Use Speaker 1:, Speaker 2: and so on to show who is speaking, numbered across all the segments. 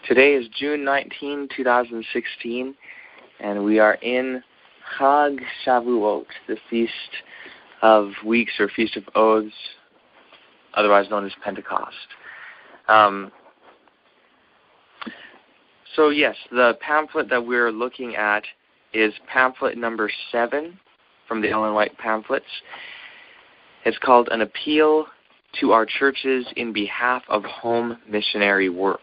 Speaker 1: Today is June 19, 2016, and we are in Chag Shavuot, the Feast of Weeks or Feast of Oaths, otherwise known as Pentecost. So yes, the pamphlet that we're looking at is pamphlet number 7 from the Ellen White pamphlets. It's called An Appeal to Our Churches in Behalf of Home Missionary Work.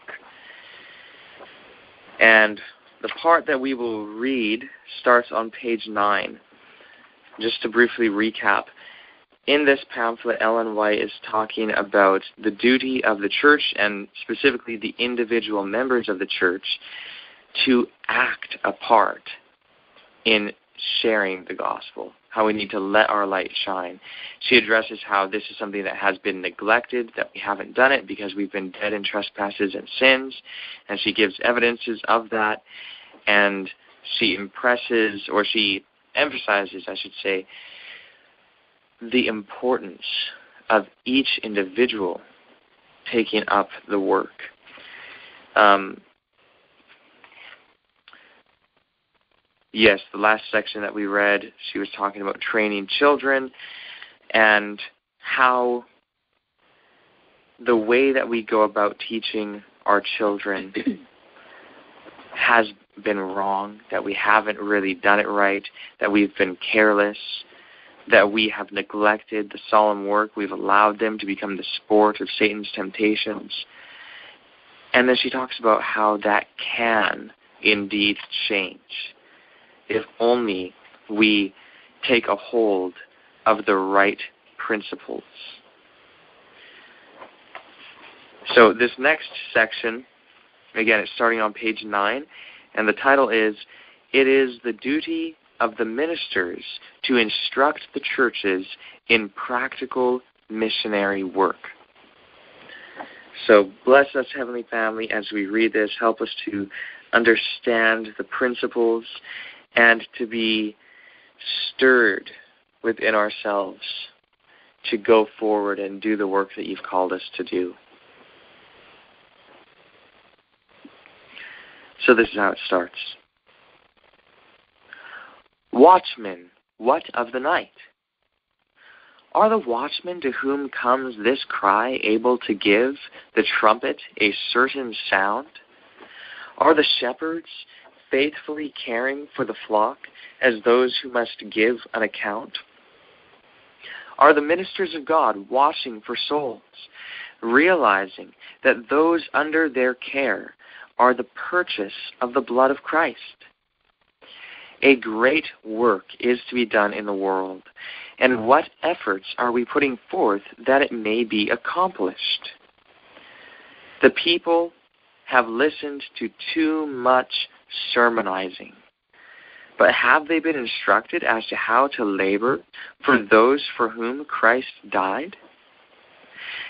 Speaker 1: And the part that we will read starts on page 9. Just to briefly recap, in this pamphlet, Ellen White is talking about the duty of the church, and specifically the individual members of the church, to act a part in sharing the gospel, how we need to let our light shine. She addresses how this is something that has been neglected, that we haven't done it because we've been dead in trespasses and sins, and she gives evidences of that, and she emphasizes, I should say, the importance of each individual taking up the work. Yes, the last section that we read, she was talking about training children and how the way that we go about teaching our children has been wrong, that we haven't really done it right, that we've been careless, that we have neglected the solemn work. We've allowed them to become the sport of Satan's temptations. And then she talks about how that can indeed change if only we take a hold of the right principles. So this next section, again, it's starting on page 9, and the title is, "It is the duty of the ministers to instruct the churches in practical missionary work." So bless us, Heavenly Family, as we read this. Help us to understand the principles and to be stirred within ourselves to go forward and do the work that you've called us to do. So this is how it starts. Watchmen, what of the night? Are the watchmen to whom comes this cry able to give the trumpet a certain sound? Are the shepherds faithfully caring for the flock as those who must give an account? Are the ministers of God watching for souls, realizing that those under their care are the purchase of the blood of Christ? A great work is to be done in the world, and what efforts are we putting forth that it may be accomplished? The people have listened to too much sermonizing, but have they been instructed as to how to labor for those for whom Christ died?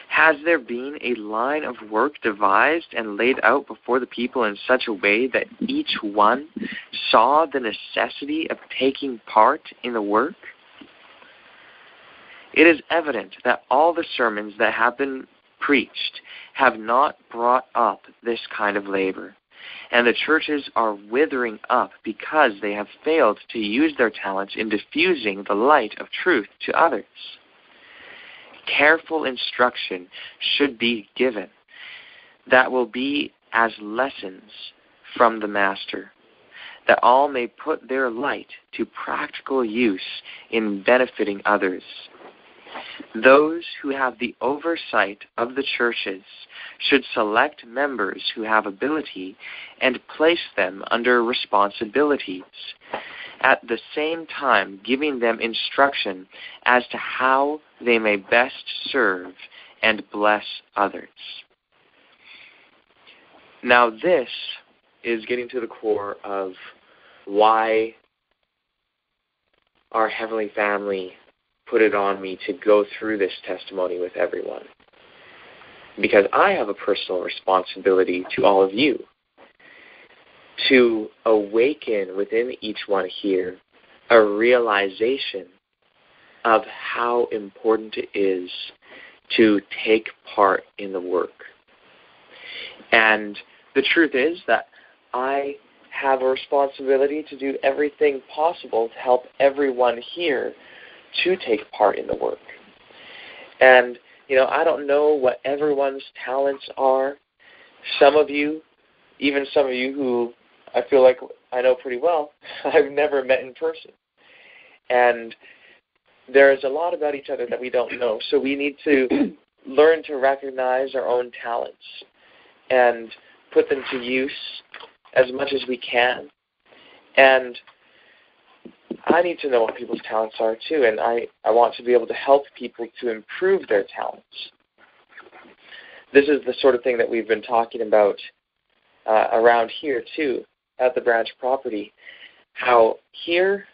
Speaker 1: Has there been a line of work devised and laid out before the people in such a way that each one saw the necessity of taking part in the work? It is evident that all the sermons that have been preached have not brought up this kind of labor, and the churches are withering up because they have failed to use their talents in diffusing the light of truth to others. Careful instruction should be given that will be as lessons from the Master, that all may put their light to practical use in benefiting others. Those who have the oversight of the churches should select members who have ability and place them under responsibilities, at the same time giving them instruction as to how they may best serve and bless others. Now this is getting to the core of why our Heavenly Family put it on me to go through this testimony with everyone. Because I have a personal responsibility to all of you to awaken within each one here a realization of how important it is to take part in the work. And the truth is that I have a responsibility to do everything possible to help everyone here to take part in the work. And, I don't know what everyone's talents are. Some of you, even some of you who I feel like I know pretty well, I've never met in person. And there's a lot about each other that we don't know. So we need to learn to recognize our own talents and put them to use as much as we can. And I need to know what people's talents are too, and I want to be able to help people to improve their talents. This is the sort of thing that we've been talking about around here too, at the branch property, how here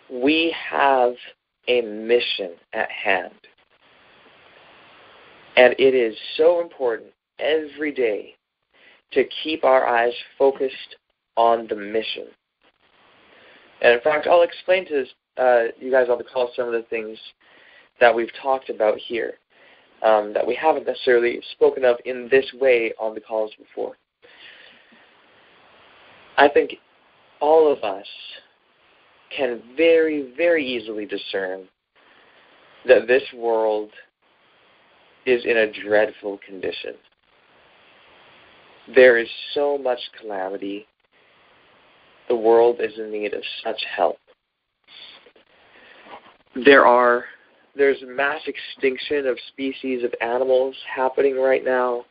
Speaker 1: we have a mission at hand. And it is so important every day to keep our eyes focused on the mission. And in fact, I'll explain to you guys on the call some of the things that we've talked about here that we haven't necessarily spoken of in this way on the calls before. I think all of us can very, very easily discern that this world is in a dreadful condition. There is so much calamity. The world is in need of such help. There's mass extinction of species of animals happening right now.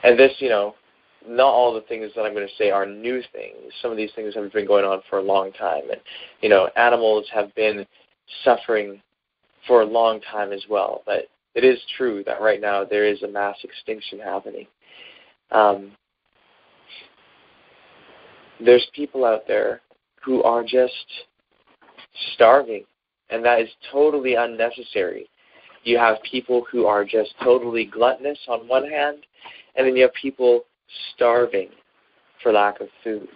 Speaker 1: And this, not all the things that I'm going to say are new things. Some of these things have been going on for a long time. And, animals have been suffering for a long time as well. But it is true that right now there is a mass extinction happening. There's people out there who are just starving, and that is totally unnecessary. You have people who are just totally gluttonous on one hand, and then you have people starving for lack of food.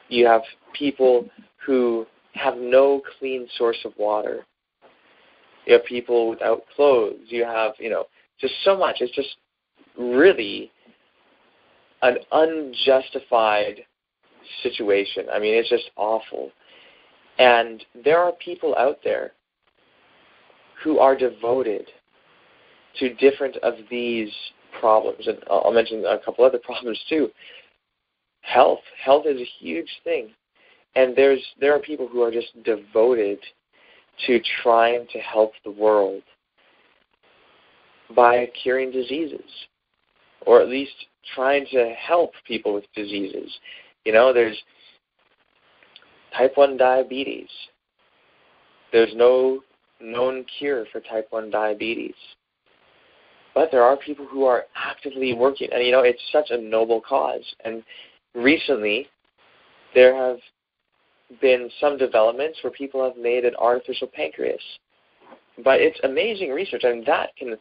Speaker 1: You have people who have no clean source of water. You have people without clothes. You have, just so much. It's just really an unjustified situation. I mean, it's just awful. And there are people out there who are devoted to different of these problems. And I'll mention a couple other problems too. Health. Health is a huge thing. And there are people who are just devoted to trying to help the world by curing diseases, or at least trying to help people with diseases. There's type 1 diabetes. There's no known cure for type 1 diabetes. But there are people who are actively working. And, it's such a noble cause. And recently, there have been some developments where people have made an artificial pancreas. But it's amazing research. I mean, that can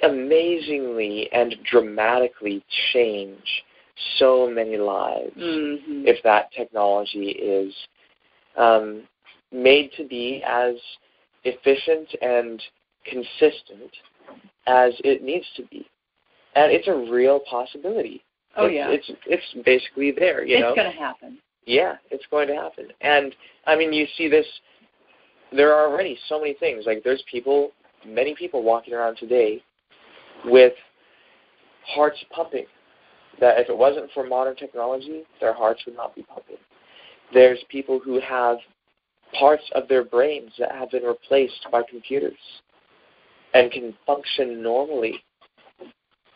Speaker 1: amazingly and dramatically change so many lives if that technology is made to be as efficient and consistent as it needs to be. And it's a real possibility. It's basically there,
Speaker 2: It's going to happen.
Speaker 1: Yeah, it's going to happen. And, I mean, you see this, there are already so many things. Like, there's many people walking around today with hearts pumping, that if it wasn't for modern technology, their hearts would not be pumping. There's people who have parts of their brains that have been replaced by computers and can function normally,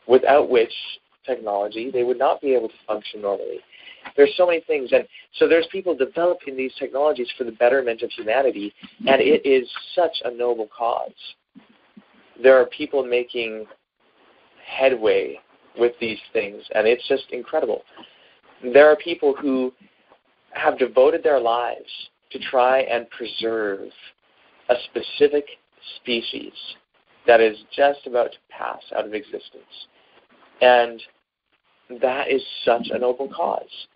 Speaker 1: without which technology they would not be able to function normally. There's so many things. And so there's people developing these technologies for the betterment of humanity, and it is such a noble cause. There are people making headway with these things, and it's just incredible. There are people who have devoted their lives to try and preserve a specific species that is just about to pass out of existence. And that is such a noble cause.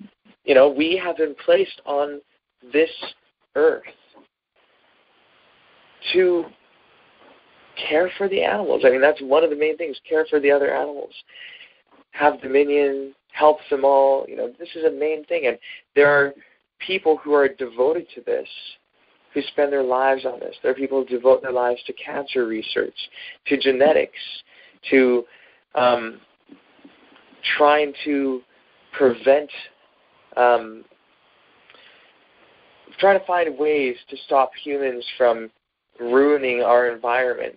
Speaker 1: We have been placed on this earth to care for the animals. I mean, that's one of the main things, care for the other animals. Have dominion, help them all. This is a main thing. And there are people who are devoted to this, who spend their lives on this. There are people who devote their lives to cancer research, to genetics, to trying to prevent, trying to find ways to stop humans from ruining our environment.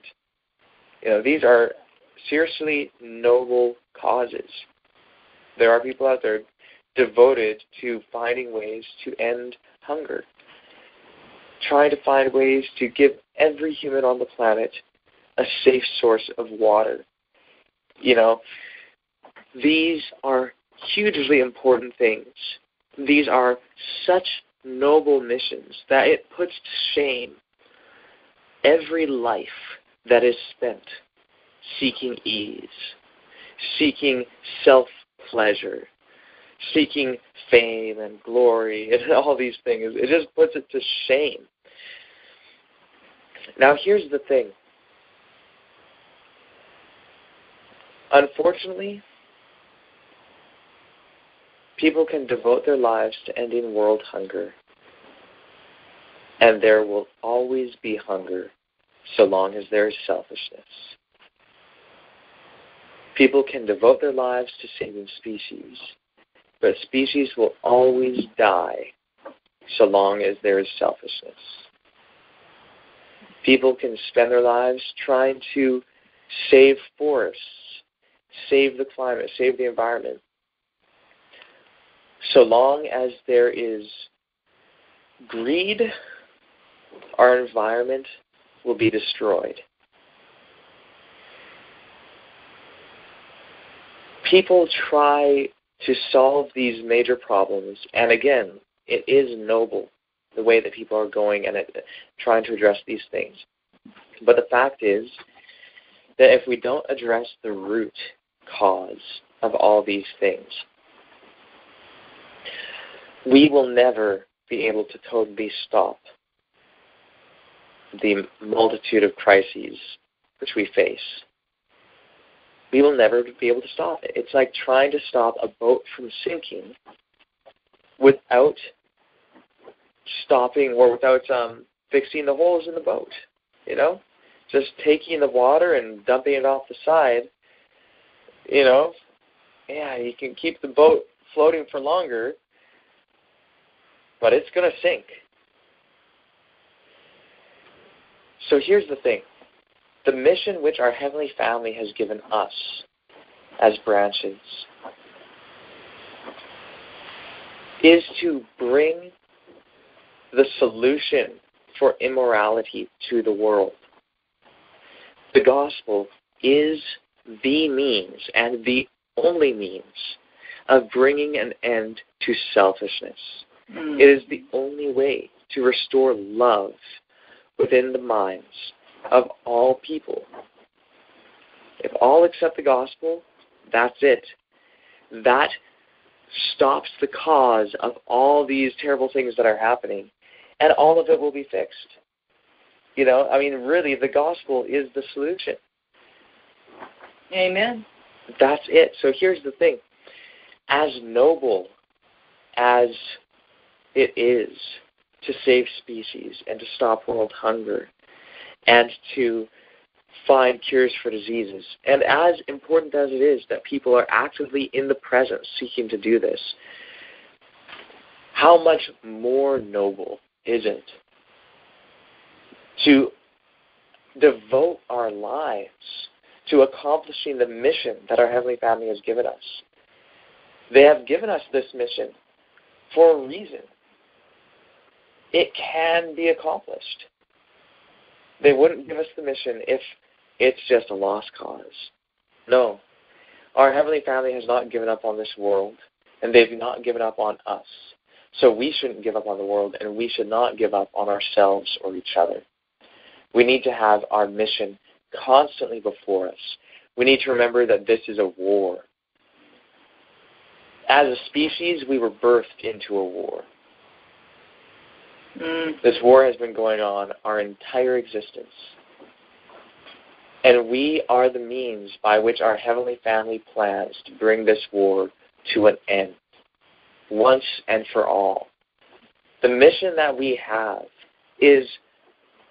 Speaker 1: These are seriously noble causes. There are people out there devoted to finding ways to end hunger, trying to find ways to give every human on the planet a safe source of water. These are hugely important things. These are such noble missions that it puts to shame every life that is spent seeking ease, seeking self-pleasure, seeking fame and glory and all these things. It just puts it to shame. Now here's the thing. Unfortunately, people can devote their lives to ending world hunger, and there will always be hunger so long as there is selfishness. People can devote their lives to saving species, but species will always die so long as there is selfishness. People can spend their lives trying to save forests, save the climate, save the environment. So long as there is greed, our environment will be destroyed. People try to solve these major problems, and again, it is noble the way that people are going and trying to address these things. But the fact is that if we don't address the root cause of all these things, we will never be able to totally stop the multitude of crises which we face. We will never be able to stop it. It's like trying to stop a boat from sinking without stopping or without fixing the holes in the boat. Just taking the water and dumping it off the side. You can keep the boat floating for longer, but it's going to sink. So here's the thing. The mission which our Heavenly Family has given us as branches is to bring the solution for immorality to the world. The gospel is the means and the only means of bringing an end to selfishness. It is the only way to restore love within the minds of all people. If all accept the gospel, that's it. That stops the cause of all these terrible things that are happening, and all of it will be fixed. Really, the gospel is the solution.
Speaker 2: Amen.
Speaker 1: That's it. So here's the thing. As noble as it is to save species and to stop world hunger and to find cures for diseases, and as important as it is that people are actively in the present seeking to do this, how much more noble is it to devote our lives to accomplishing the mission that our Heavenly Family has given us? They have given us this mission for a reason. It can be accomplished. They wouldn't give us the mission if it's just a lost cause. No. Our Heavenly Family has not given up on this world, and they've not given up on us. So we shouldn't give up on the world, and we should not give up on ourselves or each other. We need to have our mission constantly before us. We need to remember that this is a war. As a species, we were birthed into a war. This war has been going on our entire existence. And we are the means by which our heavenly family plans to bring this war to an end, once and for all. The mission that we have is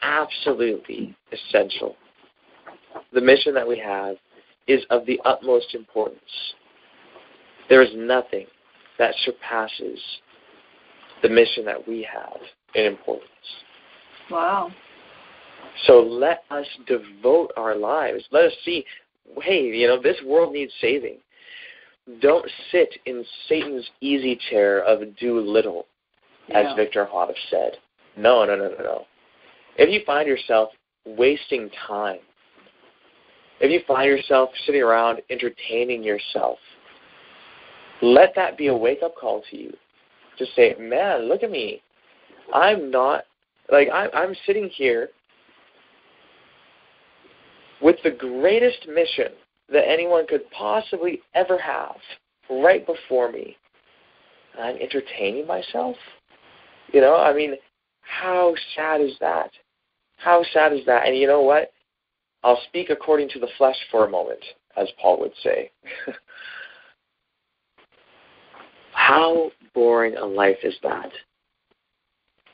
Speaker 1: absolutely essential. The mission that we have is of the utmost importance. There is nothing that surpasses the mission that we have in importance.
Speaker 2: Wow.
Speaker 1: So let us devote our lives. Let us see, hey, this world needs saving. Don't sit in Satan's easy chair of do little, as Victor Hoff said. No. If you find yourself wasting time, if you find yourself sitting around entertaining yourself, let that be a wake-up call to you. To say, man, look at me. I'm sitting here with the greatest mission that anyone could possibly ever have right before me. And I'm entertaining myself? How sad is that? How sad is that? And you know what? I'll speak according to the flesh for a moment, as Paul would say. How boring a life is that?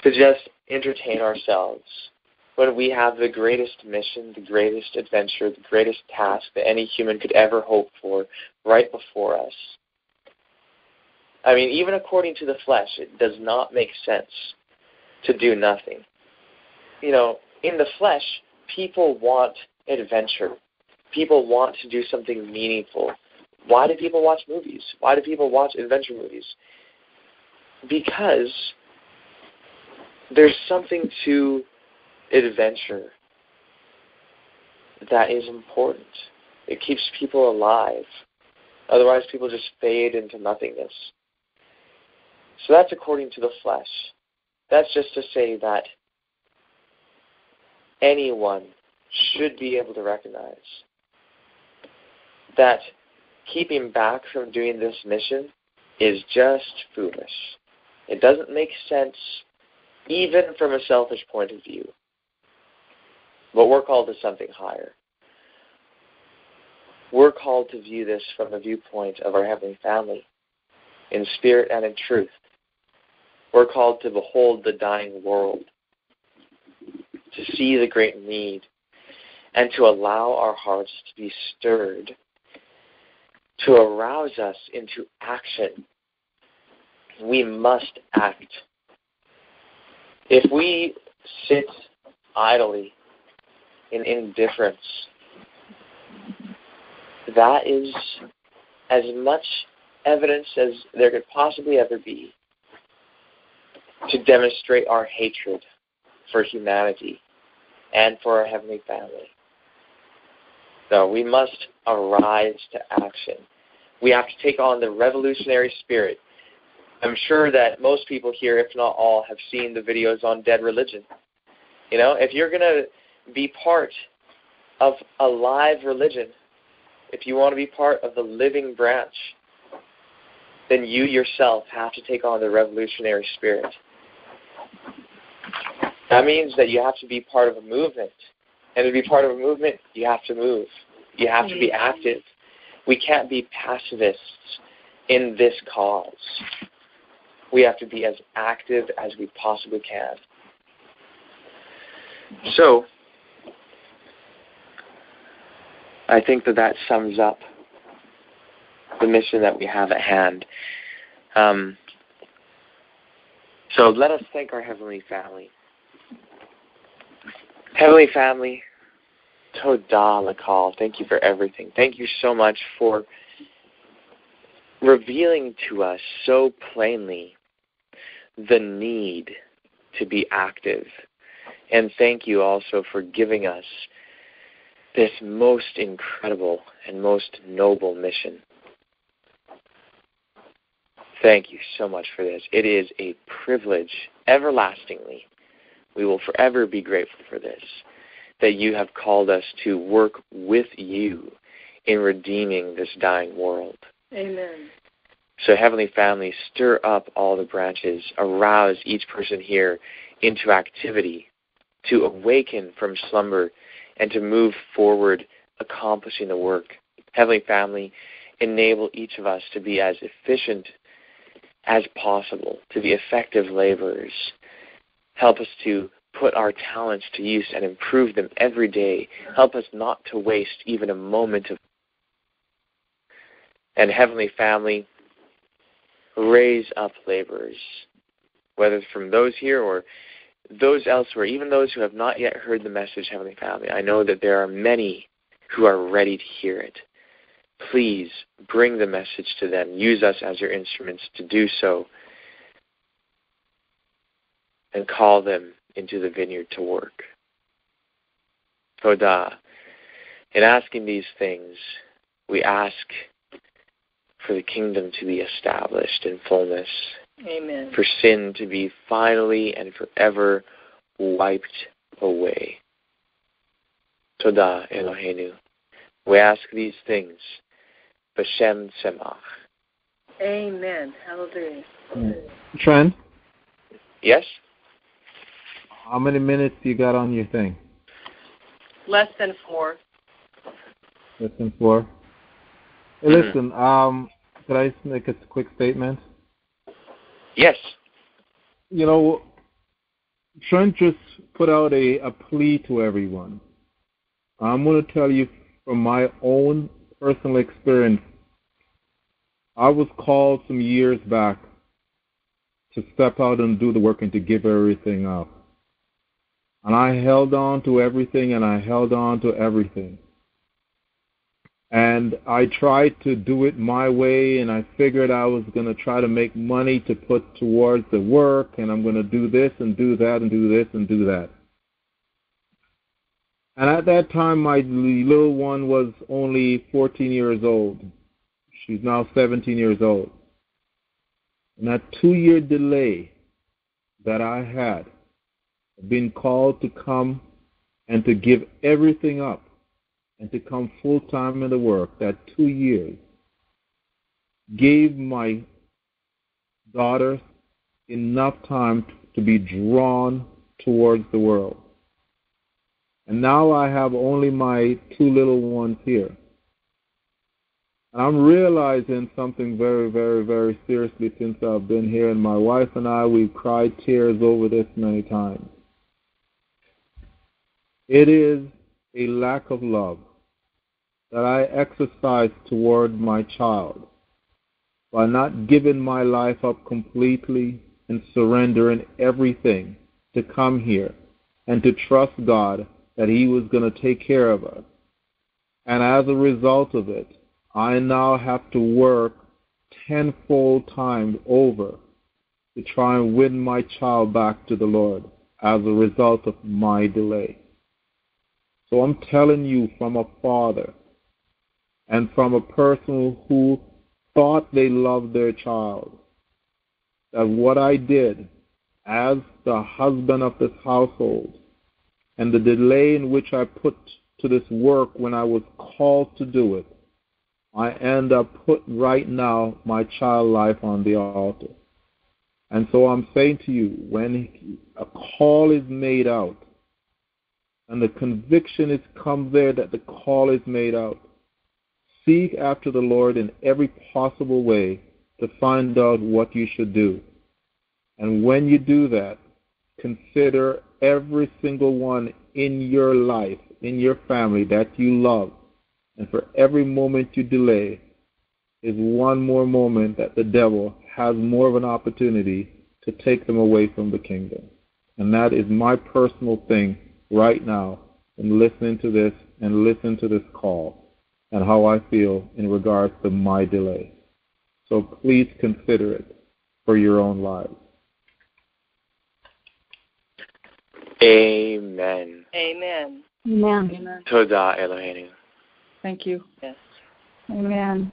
Speaker 1: To just entertain ourselves when we have the greatest mission, the greatest adventure, the greatest task that any human could ever hope for right before us. Even according to the flesh, it does not make sense to do nothing. In the flesh, people want adventure. People want to do something meaningful. Why do people watch movies? Why do people watch adventure movies? Because there's something to adventure that is important. It keeps people alive. Otherwise, people just fade into nothingness. So that's according to the flesh. That's just to say that anyone should be able to recognize that keeping back from doing this mission is just foolish. It doesn't make sense even from a selfish point of view. But we're called to something higher. We're called to view this from the viewpoint of our heavenly family, in spirit and in truth. We're called to behold the dying world, to see the great need, and to allow our hearts to be stirred, to arouse us into action. We must act. If we sit idly in indifference, that is as much evidence as there could possibly ever be to demonstrate our hatred for humanity and for our heavenly family. No, we must arise to action. We have to take on the revolutionary spirit. I'm sure that most people here, if not all, have seen the videos on dead religion. If you're going to be part of a live religion, if you want to be part of the living branch, then you yourself have to take on the revolutionary spirit. That means that you have to be part of a movement. And to be part of a movement, you have to move. You have to be active. We can't be pacifists in this cause. We have to be as active as we possibly can. So, I think that sums up the mission that we have at hand. So let us thank our Heavenly Family. Heavenly Family, Todah Lakal, thank you for everything. Thank you so much for revealing to us so plainly the need to be active. And thank you also for giving us this most incredible and most noble mission. Thank you so much for this. It is a privilege, everlastingly. We will forever be grateful for this, that you have called us to work with you in redeeming this dying world.
Speaker 2: Amen.
Speaker 1: So, Heavenly Family, stir up all the branches, arouse each person here into activity, to awaken from slumber and to move forward accomplishing the work. Heavenly Family, enable each of us to be as efficient as possible, to be effective laborers. Help us to put our talents to use and improve them every day. Help us not to waste even a moment of. And Heavenly Family, raise up laborers, whether it's from those here or those elsewhere, even those who have not yet heard the message, Heavenly Family. I know that there are many who are ready to hear it. Please bring the message to them. Use us as your instruments to do so, and call them into the vineyard to work. Toda. In asking these things, we ask for the kingdom to be established in fullness.
Speaker 2: Amen.
Speaker 1: For sin to be finally and forever wiped away. Toda Eloheinu. We ask these things. B'Shem Tzemach.
Speaker 2: Amen. Hallelujah.
Speaker 3: Trent?
Speaker 1: Yes?
Speaker 3: How many minutes you got on your thing?
Speaker 2: Less than 4.
Speaker 3: Less than 4? Hey, listen, could I make a quick statement?
Speaker 1: Yes.
Speaker 3: You know, Trent just put out a plea to everyone. I'm going to tell you from my own personal experience. I was called some years back to step out and do the work and to give everything up. And I held on to everything, and I held on to everything. And I tried to do it my way, and I figured I was going to try to make money to put towards the work, and I'm going to do this and do that and do this and do that. And at that time, my little one was only 14 years old. She's now 17 years old. And that 2-year delay that I had, been called to come and to give everything up and to come full-time in the work, that 2 years gave my daughter enough time to be drawn towards the world. And now I have only my 2 little ones here. And I'm realizing something very, very, very seriously since I've been here. And my wife and I, we've cried tears over this many times. It is a lack of love that I exercise toward my child by not giving my life up completely and surrendering everything to come here and to trust God that He was going to take care of us. And as a result of it, I now have to work 10-fold times over to try and win my child back to the Lord as a result of my delay. So I'm telling you from a father and from a person who thought they loved their child, that what I did as the husband of this household and the delay in which I put to this work when I was called to do it, I end up putting right now my child life on the altar. And so I'm saying to you, when a call is made out, and the conviction is come there that the call is made out, seek after the Lord in every possible way to find out what you should do. And when you do that, consider every single one in your life, in your family that you love. And for every moment you delay is one more moment that the devil has more of an opportunity to take them away from the kingdom. And that is my personal thing right now in listening to this and listening to this call and how I feel in regards to my delay. So please consider it for your own lives.
Speaker 1: Amen.
Speaker 2: Amen.
Speaker 4: Amen.
Speaker 2: Amen.
Speaker 1: Toda Eloheinu.
Speaker 2: Thank you. Yes.
Speaker 4: Amen.